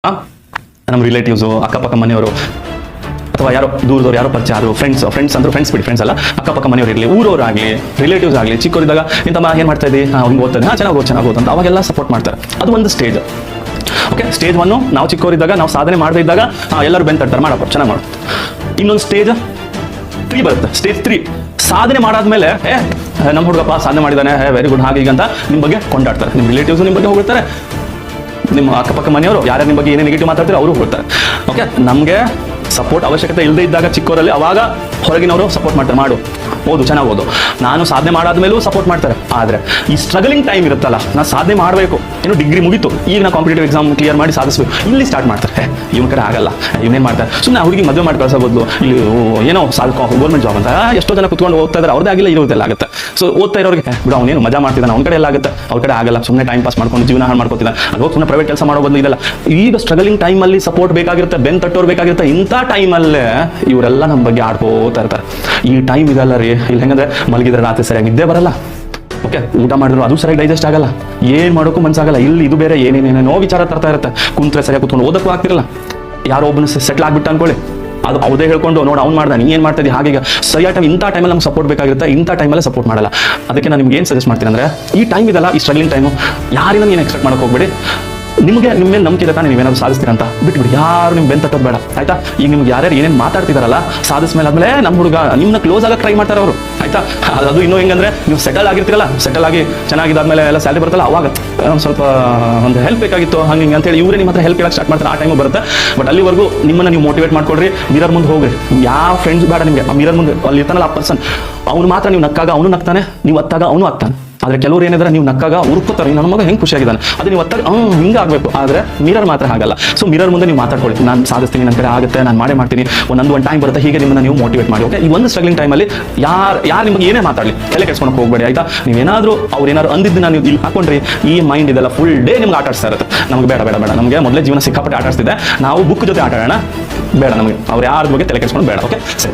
ನಮ್ಮ ರಿಲೇಟಿವ್ಸು ಅಕ್ಕಪಕ್ಕ ಮನೆಯವರು ಅಥವಾ ಯಾರೋ ದೂರದವ್ರು ಯಾರೋ ಪರಿಚಯ ಆದರು ಫ್ರೆಂಡ್ಸ್ ಅಂದ್ರೆ ಫ್ರೆಂಡ್ಸ್ ಅಲ್ಲ, ಅಕ್ಕಪಕ್ಕ ಮನೆಯವರು ಇರಲಿ, ಊರವರಾಗಲಿ, ರಿಲೇಟಿವ್ಸ್ ಆಗಲಿ, ಚಿಕ್ಕವರಿದ್ದಾಗ ಇಂತಮ್ಮ ಏನು ಮಾಡ್ತಾ ಇದ್ದೀವಿ, ಹಿಂಗೆ ಓದ್ತಾನೆ, ಚೆನ್ನಾಗಿ ಅಂತ ಅವಾಗೆಲ್ಲ ಸಪೋರ್ಟ್ ಮಾಡ್ತಾರೆ. ಅದು ಒಂದು ಸ್ಟೇಜ್. ಓಕೆ, ಸ್ಟೇಜ್ ಒನ್ನು ನಾವು ಚಿಕ್ಕವರಿದ್ದಾಗ, ನಾವು ಸಾಧನೆ ಮಾಡದೇ ಇದ್ದಾಗ ಎಲ್ಲರೂ ಬೆನ್ ತಟ್ಟಾರೆ, ಮಾಡಪ್ಪ ಚೆನ್ನಾಗಿ ಮಾಡು. ಇನ್ನೊಂದು ಸ್ಟೇಜ್ 3 ಬರುತ್ತೆ. ಸ್ಟೇಜ್ 3 ಸಾಧನೆ ಮಾಡಾದ್ಮೇಲೆ ನಮ್ಮ ಹುಡುಗಪ್ಪ ಸಾಧನೆ ಮಾಡಿದ್ದಾನೆ, ವೆರಿ ಗುಡ್ ಹಾಗೆ ಈಗ ಅಂತ ನಿಮ್ಮ ಬಗ್ಗೆ ಕೊಂಡಾಡ್ತಾರೆ. ನಿಮ್ಮ ರಿಲೇಟಿವ್ಸ್ ನಿಮ್ಮ ಬಗ್ಗೆ ಹೋಗ್ತಾರೆ, ನಿಮ್ಮ ಅಕ್ಕಪಕ್ಕ ಮನೆಯವರು ಯಾರು ನಿಮ್ಮ ಬಗ್ಗೆ ಏನೇ ನೆಗೆಟಿವ್ ಮಾತಾಡ್ತಾರೆ ಅವರು ಹೋಗ್ತಾರೆ. ಓಕೆ, ನಮಗೆ ಸಪೋರ್ಟ್ ಅವಶ್ಯಕತೆ ಇಲ್ಲದೆ ಇದ್ದಾಗ ಚಿಕ್ಕವರಲ್ಲಿ ಅವಾಗ ಹೊರಗಿನವರು ಸಪೋರ್ಟ್ ಮಾಡ್ತಾರೆ, ಮಾಡು, ಓದು, ಚೆನ್ನಾಗಿ ಓದು. ನಾನು ಸಾಧನೆ ಮಾಡಾದ್ಮೇಲೂ ಸಪೋರ್ಟ್ ಮಾಡ್ತಾರೆ. ಆದರೆ ಈ ಸ್ಟ್ರಗಲಿಂಗ್ ಟೈಮ್ ಇರುತ್ತಲ್ಲ, ನಾನು ಸಾಧನೆ ಮಾಡಬೇಕು, ಏನು ಡಿಗ್ರಿ ಮುಗೀತು, ಈಗ ನಾ ಕಾಂಪಿಟೇಟಿವ್ ಎಕ್ಸಾಮ್ ಕ್ಲಿಯರ್ ಮಾಡಿ ಸಾಧಿಸಬೇಕು, ಇಲ್ಲಿ ಸ್ಟಾರ್ಟ್ ಮಾಡ್ತಾರೆ. ಇವನ ಕಡೆ ಆಗಲ್ಲ, ಇವನೇನು ಮಾಡ್ತಾರೆ, ಸುಮ್ಮನೆ ಹುಡುಗಿ ಮದುವೆ ಮಾಡಿ ಕಳ್ಸೋದು, ಇಲ್ಲಿ ಏನೋ ಗೌರ್ಮೆಂಟ್ ಜಾಬ್ ಅಂತ ಎಷ್ಟೋ ಜನ ಕುತ್ಕೊಂಡು ಓದ್ತಾ ಇದ್ದಾರೆ, ಅವ್ರದ್ದೇ ಆಗಿಲ್ಲ, ಇರೋದೆಲ್ಲ ಆಗುತ್ತೆ. ಸೊ ಓದ್ತಾ ಇರೋರಿಗೆ ಬಿಡು, ಅವನೇನು ಮಜಾ ಮಾಡ್ತಿದ್ದಾನೆ, ಅವ್ನ ಕಡೆ ಎಲ್ಲ ಆಗುತ್ತೆ, ಅವ್ರ ಕಡೆ ಆಗಲ್ಲ, ಸುಮ್ಮನೆ ಟೈಮ್ ಪಾಸ್ ಮಾಡ್ಕೊಂಡು ಜೀವನ ಹಾಳು ಮಾಡ್ಕೊತಿದ್ದಾನೆ, ಅದು ಹೋಗಿ ಸುಮ್ಮನೆ ಪ್ರೈವೇಟ್ ಕೆಲಸ ಮಾಡೋ ಬದಲು ಇದೆಲ್ಲ. ಈಗ ಸ್ಟ್ರಗಲಿಂಗ್ ಟೈಮಲ್ಲಿ ಸಪೋರ್ಟ್ ಬೇಕಾಗಿರುತ್ತೆ, ಬೆನ್ ತಟ್ಟೋರು ಬೇಕಾಗಿರುತ್ತೆ. ಇಂಥ ಟೈಮಲ್ಲೇ ಇವರೆಲ್ಲ ನಮ್ಮ ಬಗ್ಗೆ ಆಡ್ಕೋತಾ ಇರ್ತಾರೆ. ಈ ಟೈಮ್ ಇದೆಲ್ಲ ರೀ, ಇಲ್ಲಿ ಹೆಂಗಂದ್ರೆ ಮಲಗಿದ್ರೆ ರಾತ್ರಿ ಸರಿಯಾಗಿ ನಿದ್ದೆ ಬರಲ್ಲ. ಓಕೆ, ಊಟ ಮಾಡಿದ್ರು ಅದು ಸರಿಯಾಗಿ ಡೈಜೆಸ್ಟ್ ಆಗಲ್ಲ, ಏನು ಮಾಡೋಕ್ಕೂ ಮನ್ಸಾಗಲ್ಲ. ಇಲ್ಲಿ ಇದು ಬೇರೆ ಏನೇನೇನೋ ವಿಚಾರ ತರ್ತಾ ಇರುತ್ತೆ. ಕುಂತ್ರೆ ಸರಿಯಾಗಿ ಕುತ್ಕೊಂಡು ಓದಕ್ಕೂ ಆಗ್ತಿರಲ್ಲ. ಯಾರೋ ಒಬ್ಬನ ಸೆಟ್ಲ್ ಆಗ್ಬಿಟ್ಟು ಅನ್ಕೊಳ್ಳಿ, ಅದು ಅವ್ರದೇ ಹೇಳ್ಕೊಂಡು ನೋಡಿ ಅವ್ನು ಮಾಡ್ದ, ನೀ ಏನು ಮಾಡ್ತಾ ಇದ್ದೀವಿ, ಹಾಗೆ ಸರಿಯಾದ ಟೈಮ್, ಇಂಥ ಟೈಮಲ್ಲಿ ನಮ್ಗೆ ಸಪೋರ್ಟ್ ಬೇಕಾಗಿರುತ್ತೆ, ಇಂಥ ಟೈಮಲ್ಲೇ ಸಪೋರ್ಟ್ ಮಾಡಲ್ಲ. ಅದಕ್ಕೆ ನಾನು ನಿಮ್ಗೆ ಏನು ಸಜೆಸ್ಟ್ ಮಾಡ್ತೀನಿ ಅಂದರೆ, ಈ ಟೈಮ್ ಇದೆಲ್ಲ, ಈ ಸ್ಟ್ರಗ್ಲಿಂಗ್ ಟೈಮು, ಯಾರಿಂದ ನೀನು ಎಕ್ಸ್ಪೆಕ್ಟ್ ಮಾಡೋಕೆ ಹೋಗ್ಬೇಡಿ. ನಿಮಗೆ ನಿಮ್ಮ ಮೇಲೆ ನಂಬಿಕೆ ಇದೆ ತಾನೇ, ನೀವೇನಾದ್ರು ಸಾಧಿಸ್ತೀರ ಅಂತ ಬಿಟ್ಬಿಡಿ. ಯಾರು ನಿಮ್ಗೆ ಬೆನ್ ತಟ್ಟೋದು ಬೇಡ, ಆಯ್ತಾ? ಈಗ ನಿಮ್ಗೆ ಯಾರ್ಯಾರು ಏನೇನು ಮಾತಾಡ್ತಿದಾರಲ್ಲ, ಸಾಧಿಸ್ಮೇಲೆ ಆದ್ಮೇಲೆ ನಮ್ಮ ಹುಡುಗ ನಿಮ್ಮನ್ನ ಕ್ಲೋಸ್ ಆಗಕ್ಕೆ ಟ್ರೈ ಮಾಡ್ತಾರೆ ಅವರು, ಆಯ್ತಾ? ಅದು ಇನ್ನೂ ಹೆಂಗಂದ್ರೆ, ನೀವು ಸೆಟಲ್ ಆಗಿರ್ತೀರಲ್ಲ, ಸೆಟಲ್ ಆಗಿ ಚೆನ್ನಾಗಿದ್ದಾದ್ಮೇಲೆ ಎಲ್ಲ ಸ್ಯಾಲ್ರಿ ಬರ್ತಲ್ಲ, ಅವಾಗ ಸ್ವಲ್ಪ ಒಂದು ಹೆಲ್ಪ್ ಬೇಕಾಗಿತ್ತು ಹಂಗೆ ಅಂತೇಳಿ ಇವರೇ ನಿಮ್ಮ ಹತ್ರ ಹೆಲ್ಪ್ ಕೇಳಕ್ಕೆ ಸ್ಟಾರ್ಟ್ ಮಾಡ್ತಾರೆ. ಆ ಟೈಮು ಬರುತ್ತೆ. ಬಟ್ ಅಲ್ಲಿವರೆಗೂ ನಿಮ್ಮನ್ನು ನೀವು ಮೋಟಿವೇಟ್ ಮಾಡ್ಕೊಳ್ರಿ. ಮಿರರ್ ಮುಂದೆ ಹೋಗ್ರಿ, ಯಾವ ಫ್ರೆಂಡ್ಸ್ ಬೇಡ ನಿಮಗೆ. ಆ ಮಿರರ್ ಮುಂದೆ ಅಲ್ಲಿ ಇರ್ತಾನಲ್ಲ ಆ ಪರ್ಸನ್, ಅವ್ನು ಮಾತ್ರ ನೀವು ನಕ್ಕಾಗ ಅವನು ನಗ್ತಾನೆ, ನೀವು ಅತ್ತಾಗ ಅವನು ಆಗ್ತಾನೆ. ಆದರೆ ಕೆಲವರು ಏನಿದ್ರೆ, ನೀವು ನಕ್ಕಾಗ ಉರ್ಕೋತಾರೆ, ನನ್ನ ಮಗ ಹೆಂಗೆ ಖುಷಿಯಾಗಿದ್ದಾನೆ, ಅದು ನೀವು ಒತ್ತಾಗ ಹಿಂಗೆ ಆಗಬೇಕು. ಆದರೆ ಮಿರರ್ ಮಾತ್ರ ಆಗಲ್ಲ. ಸೊ ಮಿರರ್ ಮುಂದೆ ನೀವು ಮಾತಾಡ್ಕೊಳ್ಳಿ, ನಾನು ಸಾಧಿಸ್ತೀನಿ, ನನ್ನ ಕಡೆ ಆಗುತ್ತೆ, ನಾನು ಮಾಡ್ತೀನಿ, ಒಂದು ಟೈಮ್ ಬರುತ್ತೆ, ಹೀಗೆ ನಿಮ್ಮನ್ನು ನೀವು ಮೋಟಿವೇಟ್ ಮಾಡಿ. ಓಕೆ, ಈ ಒಂದು ಸ್ಟ್ರಗ್ಲಿಂಗ್ ಟೈಮಲ್ಲಿ ಯಾರು ನಿಮಗೆ ಏನೇ ಮಾತಾಡಲಿ ತಲೆ ಕೆಡ್ಸ್ಕೊಳಕ್ಕೆ ಹೋಗಬೇಡಿ, ಆಯ್ತಾ? ನೀವೇನಾದರೂ ಅವ್ರೇನಾದ್ರು ಅಂದಿದ್ದು ನೀವು ಇಲ್ಲಿ ಹಾಕೊಂಡ್ರಿ, ಈ ಮೈಂಡ್ ಇದೆಲ್ಲ ಫುಲ್ ಡೇ ನಿಮ್ಗೆ ಆಟ ಆಡಿಸ್ತಾ ಇರುತ್ತೆ. ನಮ್ಗೆ ಬೇಡ, ನಮಗೆ ಮೊದಲೇ ಜೀವನ ಸಿಕ್ಕಾಪಟ್ಟೆ ಆಟ ಆಡಿಸ್ತಿದೆ, ನಾವು ಬುಕ್ ಜೊತೆ ಆಟ ಆಡೋಣ, ಬೇಡ ನಮಗೆ ಅವ್ರು ಯಾರ ಬಗ್ಗೆ ತಲೆ ಕೆಡ್ಸ್ಕೊಂಡು ಬೇಡ. ಓಕೆ, ಸರಿ.